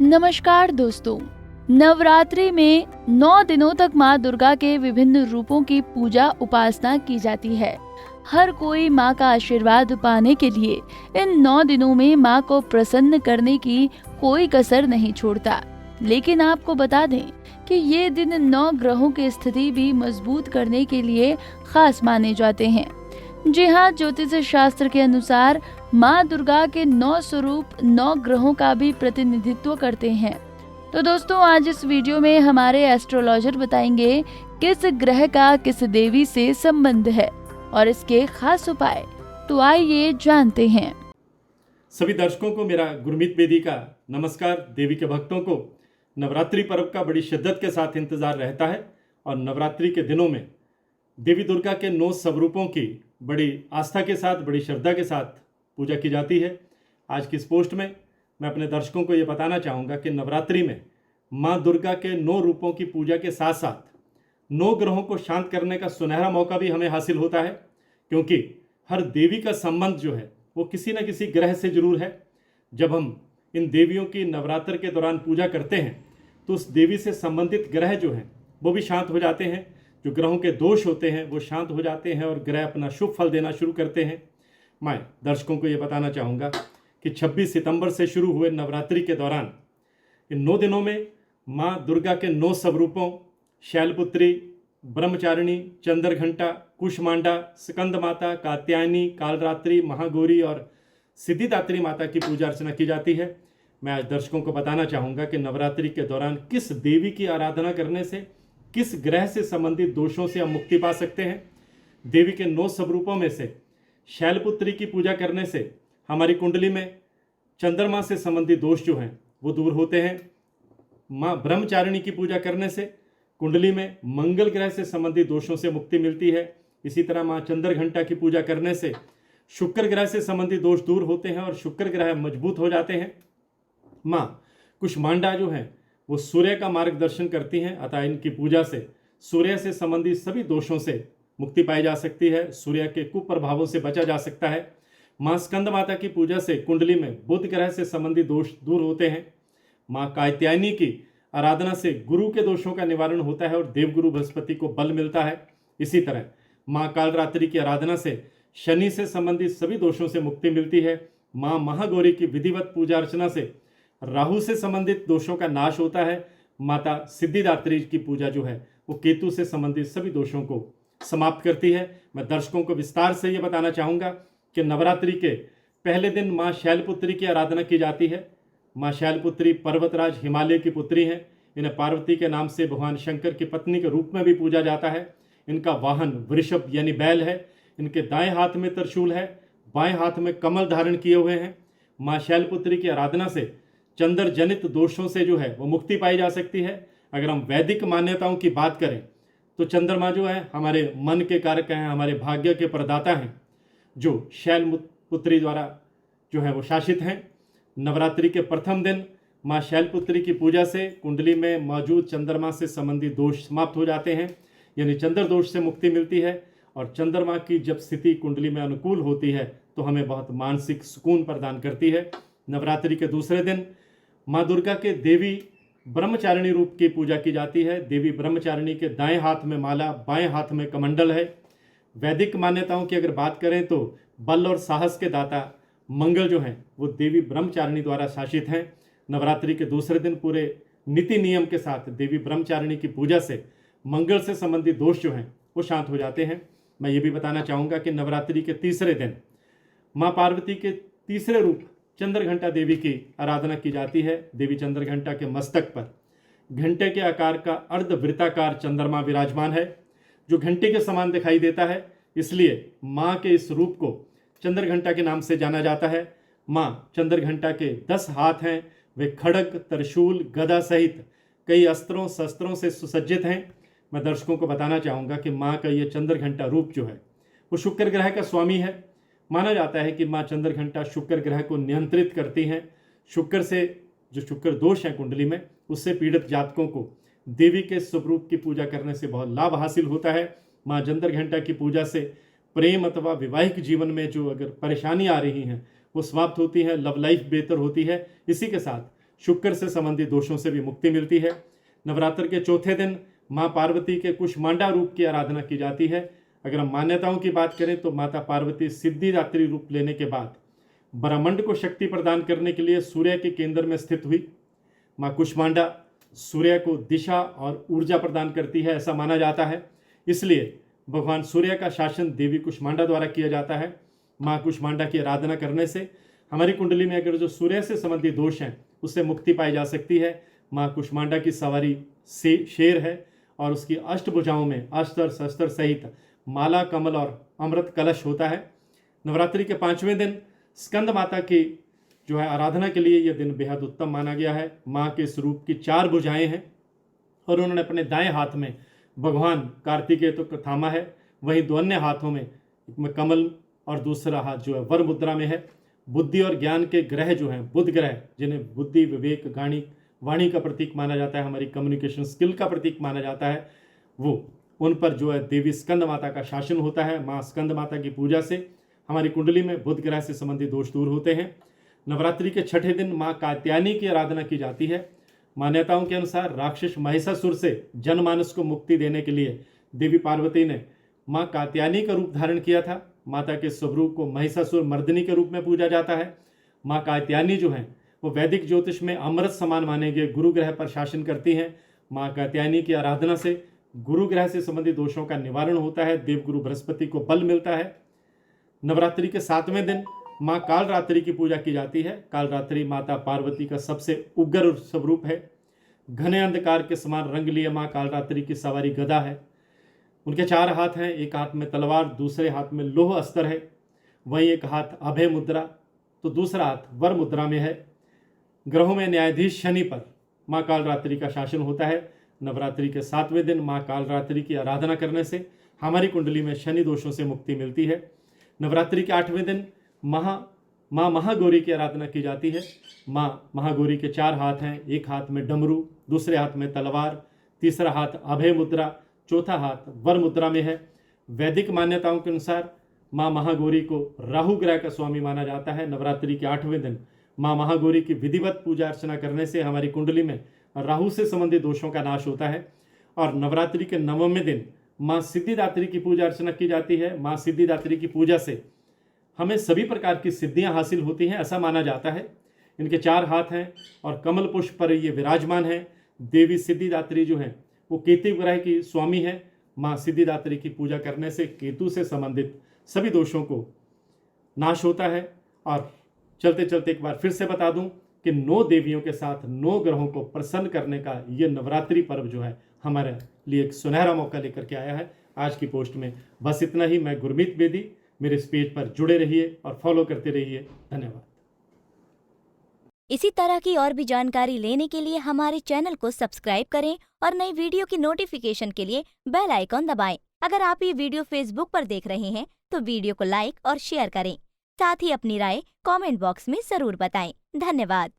नमस्कार दोस्तों। नवरात्रि में 9 दिनों तक माँ दुर्गा के विभिन्न रूपों की पूजा उपासना की जाती है। हर कोई माँ का आशीर्वाद पाने के लिए इन 9 दिनों में माँ को प्रसन्न करने की कोई कसर नहीं छोड़ता। लेकिन आपको बता दें कि ये दिन 9 ग्रहों की स्थिति भी मजबूत करने के लिए खास माने जाते हैं। जी हाँ, ज्योतिष शास्त्र के अनुसार माँ दुर्गा के 9 स्वरूप 9 ग्रहों का भी प्रतिनिधित्व करते हैं। तो दोस्तों, आज इस वीडियो में हमारे एस्ट्रोलॉजर बताएंगे किस ग्रह का किस देवी से संबंध है और इसके खास उपाय। तो आइए जानते हैं। सभी दर्शकों को मेरा गुरमीत बेदी का नमस्कार। देवी के भक्तों को नवरात्रि पर्व का बड़ी शिद्दत के साथ इंतजार रहता है और नवरात्रि के दिनों में देवी दुर्गा के 9 स्वरूपों की बड़ी आस्था के साथ, बड़ी श्रद्धा के साथ पूजा की जाती है। आज की इस पोस्ट में मैं अपने दर्शकों को ये बताना चाहूँगा कि नवरात्रि में माँ दुर्गा के 9 रूपों की पूजा के साथ साथ 9 ग्रहों को शांत करने का सुनहरा मौका भी हमें हासिल होता है, क्योंकि हर देवी का संबंध जो है वो किसी न किसी ग्रह से जरूर है। जब हम इन देवियों की नवरात्र के दौरान पूजा करते हैं तो उस देवी से संबंधित ग्रह जो हैं वो भी शांत हो जाते हैं। जो ग्रहों के दोष होते हैं वो शांत हो जाते हैं और ग्रह अपना शुभ फल देना शुरू करते हैं। मैं दर्शकों को ये बताना चाहूँगा कि 26 सितंबर से शुरू हुए नवरात्रि के दौरान इन 9 दिनों में माँ दुर्गा के 9 स्वरूपों शैलपुत्री, ब्रह्मचारिणी, चंद्रघंटा, कुष्मांडा, स्कंद माता, कात्यायनी, कालरात्रि, महागौरी और सिद्धिदात्री माता की पूजा अर्चना की जाती है। मैं आज दर्शकों को बताना चाहूँगा कि नवरात्रि के दौरान किस देवी की आराधना करने से, किस ग्रह से संबंधित दोषों से हम मुक्ति पा सकते हैं। देवी के 9 स्वरूपों में से शैलपुत्री की पूजा करने से हमारी कुंडली में चंद्रमा से संबंधित दोष जो हैं वो दूर होते हैं। माँ ब्रह्मचारिणी की पूजा करने से कुंडली में मंगल ग्रह से संबंधित दोषों से मुक्ति मिलती है। इसी तरह माँ चंद्रघंटा की पूजा करने से शुक्र ग्रह से संबंधित दोष दूर होते हैं और शुक्र ग्रह मजबूत हो जाते हैं। माँ कुष्मांडा जो है वो सूर्य का मार्गदर्शन करती हैं, अतः इनकी पूजा से सूर्य से संबंधित सभी दोषों से मुक्ति पाई जा सकती है, सूर्य के कुप्रभावों से बचा जा सकता है। माँ स्कंद माता की पूजा से कुंडली में बुध ग्रह से संबंधित दोष दूर होते हैं। माँ कात्यायनी की आराधना से गुरु के दोषों का निवारण होता है और देवगुरु बृहस्पति को बल मिलता है। इसी तरह माँ कालरात्रि की आराधना से शनि से संबंधित सभी दोषों से मुक्ति मिलती है। माँ महागौरी की विधिवत पूजा अर्चना से राहु से संबंधित दोषों का नाश होता है। माता सिद्धिदात्री की पूजा जो है वो केतु से संबंधित सभी दोषों को समाप्त करती है। मैं दर्शकों को विस्तार से ये बताना चाहूँगा कि नवरात्रि के पहले दिन माँ शैलपुत्री की आराधना की जाती है। माँ शैलपुत्री पर्वतराज हिमालय की पुत्री हैं। इन्हें पार्वती के नाम से भगवान शंकर की पत्नी के रूप में भी पूजा जाता है। इनका वाहन वृषभ यानी बैल है। इनके दाएं हाथ में त्रिशूल है, बाएं हाथ में कमल धारण किए हुए हैं। माँ शैलपुत्री की आराधना से चंद्र जनित दोषों से जो है वो मुक्ति पाई जा सकती है। अगर हम वैदिक मान्यताओं की बात करें तो चंद्रमा जो है हमारे मन के कारक हैं, हमारे भाग्य के प्रदाता हैं, जो शैलपुत्री द्वारा जो है वो शासित हैं। नवरात्रि के प्रथम दिन माँ शैलपुत्री की पूजा से कुंडली में मौजूद चंद्रमा से संबंधित दोष समाप्त हो जाते हैं, यानी चंद्र दोष से मुक्ति मिलती है। और चंद्रमा की जब स्थिति कुंडली में अनुकूल होती है तो हमें बहुत मानसिक सुकून प्रदान करती है। नवरात्रि के दूसरे दिन माँ दुर्गा के देवी ब्रह्मचारिणी रूप की पूजा की जाती है। देवी ब्रह्मचारिणी के दाएं हाथ में माला, बाएं हाथ में कमंडल है। वैदिक मान्यताओं की अगर बात करें तो बल और साहस के दाता मंगल जो हैं वो देवी ब्रह्मचारिणी द्वारा शासित हैं। नवरात्रि के दूसरे दिन पूरे नीति नियम के साथ देवी ब्रह्मचारिणी की पूजा से मंगल से संबंधित दोष जो हैं वो शांत हो जाते हैं। मैं ये भी बताना चाहूँगा कि नवरात्रि के तीसरे दिन माँ पार्वती के तीसरे रूप चंद्रघंटा देवी की आराधना की जाती है। देवी चंद्रघंटा के मस्तक पर घंटे के आकार का अर्धवृत्ताकार चंद्रमा विराजमान है, जो घंटे के समान दिखाई देता है। इसलिए माँ के इस रूप को चंद्रघंटा के नाम से जाना जाता है। माँ चंद्रघंटा के 10 हाथ हैं। वे खड़ग, त्रिशूल, गदा सहित कई अस्त्रों शस्त्रों से सुसज्जित हैं। मैं दर्शकों को बताना चाहूँगा कि माँ का ये चंद्रघंटा रूप जो है वो शुक्र ग्रह का स्वामी है। माना जाता है कि माँ चंद्रघंटा शुक्र ग्रह को नियंत्रित करती हैं। शुक्र से जो शुक्र दोष है कुंडली में, उससे पीड़ित जातकों को देवी के स्वरूप की पूजा करने से बहुत लाभ हासिल होता है। माँ चंद्रघंटा की पूजा से प्रेम अथवा वैवाहिक जीवन में जो अगर परेशानी आ रही हैं वो समाप्त होती है, लव लाइफ बेहतर होती है। इसी के साथ शुक्र से संबंधित दोषों से भी मुक्ति मिलती है। नवरात्र के चौथे दिन माँ पार्वती के कुष्मांडा रूप की आराधना की जाती है। अगर हम मान्यताओं की बात करें तो माता पार्वती सिद्धिदात्री रूप लेने के बाद ब्रह्मांड को शक्ति प्रदान करने के लिए सूर्य के केंद्र में स्थित हुई। माँ कुष्मांडा सूर्य को दिशा और ऊर्जा प्रदान करती है, ऐसा माना जाता है। इसलिए भगवान सूर्य का शासन देवी कुष्मांडा द्वारा किया जाता है। माँ कुष्मांडा की आराधना करने से हमारी कुंडली में अगर जो सूर्य से संबंधित दोष हैं उससे मुक्ति पाई जा सकती है। माँ कुष्मांडा की सवारी से शेर है और उसकी अष्टभुजाओं में अस्त्र शस्त्र सहित माला, कमल और अमृत कलश होता है। नवरात्रि के 5वें दिन स्कंद माता की जो है आराधना के लिए यह दिन बेहद उत्तम माना गया है। माँ के स्वरूप की 4 भुजाएं हैं और उन्होंने अपने दाएं हाथ में भगवान कार्तिकेय को थामा है, वहीं 2 अन्य हाथों में एक में कमल और दूसरा हाथ जो है वर मुद्रा में है। बुद्धि और ज्ञान के ग्रह जो हैं, बुध ग्रह, जिन्हें बुद्धि, विवेक, वाणी का प्रतीक माना जाता है, हमारी कम्युनिकेशन स्किल का प्रतीक माना जाता है, वो उन पर जो है देवी स्कंद माता का शासन होता है। माँ स्कंद माता की पूजा से हमारी कुंडली में बुध ग्रह से संबंधित दोष दूर होते हैं। नवरात्रि के 6ठे दिन माँ कात्यायनी की आराधना की जाती है। मान्यताओं के अनुसार राक्षस महिषासुर से जनमानस को मुक्ति देने के लिए देवी पार्वती ने माँ कात्यायनी का रूप धारण किया था। माता के स्वरूप को महिषासुर मर्दिनी के रूप में पूजा जाता है। माँ कात्यायनी जो है वो वैदिक ज्योतिष में अमृत समान माने गए गुरु ग्रह पर शासन करती हैं। माँ कात्यायनी की आराधना से गुरु ग्रह से संबंधित दोषों का निवारण होता है, देवगुरु बृहस्पति को बल मिलता है। नवरात्रि के 7वें दिन माँ कालरात्रि की पूजा की जाती है। कालरात्रि माता पार्वती का सबसे उग्र स्वरूप है। घने अंधकार के समान रंग लिए माँ कालरात्रि की सवारी गदा है। उनके 4 हाथ हैं, एक हाथ में तलवार, दूसरे हाथ में लोह अस्त्र है, वहीं एक हाथ अभय मुद्रा तो दूसरा हाथ वर मुद्रा में है। ग्रहों में न्यायाधीश शनि पर माँ कालरात्रि का शासन होता है। नवरात्रि के 7वें दिन माँ कालरात्रि की आराधना करने से हमारी कुंडली में शनि दोषों से मुक्ति मिलती है। नवरात्रि के 8वें दिन माँ महागौरी की आराधना की जाती है। माँ महागौरी के 4 हाथ हैं, एक हाथ में डमरू, दूसरे हाथ में तलवार, तीसरा हाथ अभय मुद्रा, चौथा हाथ वर मुद्रा में है। वैदिक मान्यताओं के अनुसार माँ महागौरी को राहु ग्रह का स्वामी माना जाता है। नवरात्रि के 8वें दिन माँ महागौरी की विधिवत पूजा अर्चना करने से हमारी कुंडली में राहु से संबंधित दोषों का नाश होता है। और नवरात्रि के 9वें दिन माँ सिद्धिदात्री की पूजा अर्चना की जाती है। माँ सिद्धिदात्री की पूजा से हमें सभी प्रकार की सिद्धियां हासिल होती हैं, ऐसा माना जाता है। इनके 4 हाथ हैं और कमल पुष्प पर ये विराजमान है। देवी सिद्धिदात्री जो है वो केतु ग्रह की स्वामी है। माँ सिद्धिदात्री की पूजा करने से केतु से संबंधित सभी दोषों को नाश होता है। और चलते चलते एक बार फिर से बता दूं कि 9 देवियों के साथ 9 ग्रहों को प्रसन्न करने का ये नवरात्रि पर्व जो है हमारे लिए एक सुनहरा मौका लेकर के आया है। आज की पोस्ट में बस इतना ही। मैं गुरमीत बेदी, मेरे इस पेज पर जुड़े रहिए और फॉलो करते रहिए। धन्यवाद। इसी तरह की और भी जानकारी लेने के लिए हमारे चैनल को सब्सक्राइब करें और नई वीडियो की नोटिफिकेशन के लिए बेल आइकॉन दबाएं। अगर आप ये वीडियो फेसबुक पर देख रहे हैं तो वीडियो को लाइक और शेयर करें। साथ ही अपनी राय कमेंट बॉक्स में जरूर बताएं। धन्यवाद।